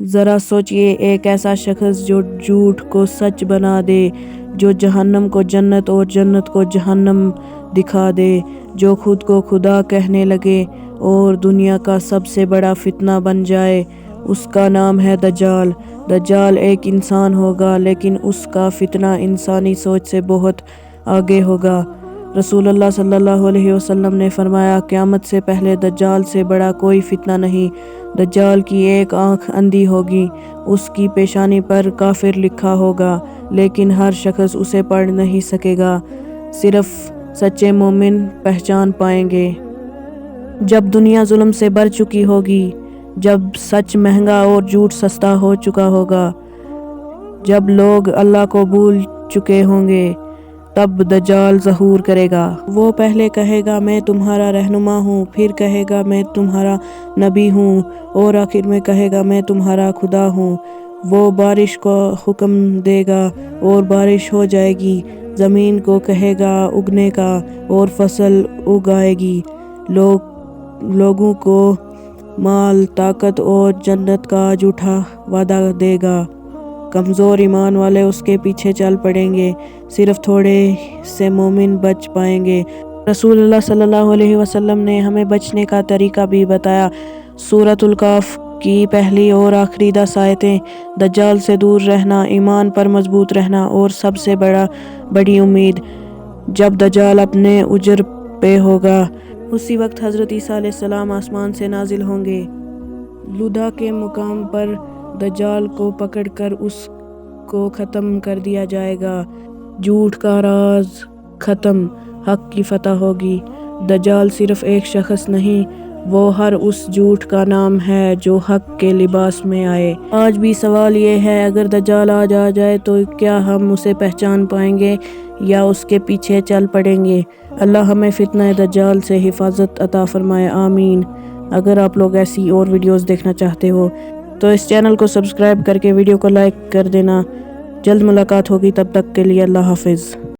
ذرا سوچئے، ایک ایسا شخص جو جھوٹ کو سچ بنا دے، جو جہنم کو جنت اور جنت کو جہنم دکھا دے، جو خود کو خدا کہنے لگے اور دنیا کا سب سے بڑا فتنہ بن جائے، اس کا نام ہے دجال۔ دجال ایک انسان ہوگا، لیکن اس کا فتنہ انسانی سوچ سے بہت آگے ہوگا۔ رسول اللہ صلی اللہ علیہ وسلم نے فرمایا، قیامت سے پہلے دجال سے بڑا کوئی فتنہ نہیں۔ دجال کی ایک آنکھ اندھی ہوگی، اس کی پیشانی پر کافر لکھا ہوگا، لیکن ہر شخص اسے پڑھ نہیں سکے گا، صرف سچے مومن پہچان پائیں گے۔ جب دنیا ظلم سے بھر چکی ہوگی، جب سچ مہنگا اور جھوٹ سستا ہو چکا ہوگا، جب لوگ اللہ کو بھول چکے ہوں گے، تب دجال ظہور کرے گا۔ وہ پہلے کہے گا میں تمہارا رہنما ہوں، پھر کہے گا میں تمہارا نبی ہوں، اور آخر میں کہے گا میں تمہارا خدا ہوں۔ وہ بارش کو حکم دے گا اور بارش ہو جائے گی، زمین کو کہے گا اگنے کا اور فصل اگائے گی، لوگوں کو مال، طاقت اور جنت کا جھوٹا وعدہ دے گا۔ کمزور ایمان والے اس کے پیچھے چل پڑیں گے، صرف تھوڑے سے مومن بچ پائیں گے۔ رسول اللہ صلی اللہ علیہ وسلم نے ہمیں بچنے کا طریقہ بھی بتایا۔ سورۃ الکہف کی پہلی اور آخری 10 آیتیں، دجال سے دور رہنا، ایمان پر مضبوط رہنا اور سب سے بڑی امید۔ جب دجال اپنے عجر پہ ہوگا، اسی وقت حضرت عیسیٰ علیہ السلام آسمان سے نازل ہوں گے۔ لدھا کے مقام پر دجال کو پکڑ کر اس کو ختم کر دیا جائے گا۔ جھوٹ کا راز ختم، حق کی فتح ہوگی۔ دجال صرف ایک شخص نہیں، وہ ہر اس جھوٹ کا نام ہے جو حق کے لباس میں آئے۔ آج بھی سوال یہ ہے، اگر دجال آج آ جائے تو کیا ہم اسے پہچان پائیں گے یا اس کے پیچھے چل پڑیں گے؟ اللہ ہمیں فتنہ دجال سے حفاظت عطا فرمائے، آمین۔ اگر آپ لوگ ایسی اور ویڈیوز دیکھنا چاہتے ہو تو اس چینل کو سبسکرائب کر کے ویڈیو کو لائک کر دینا۔ جلد ملاقات ہوگی، تب تک کے لیے اللہ حافظ۔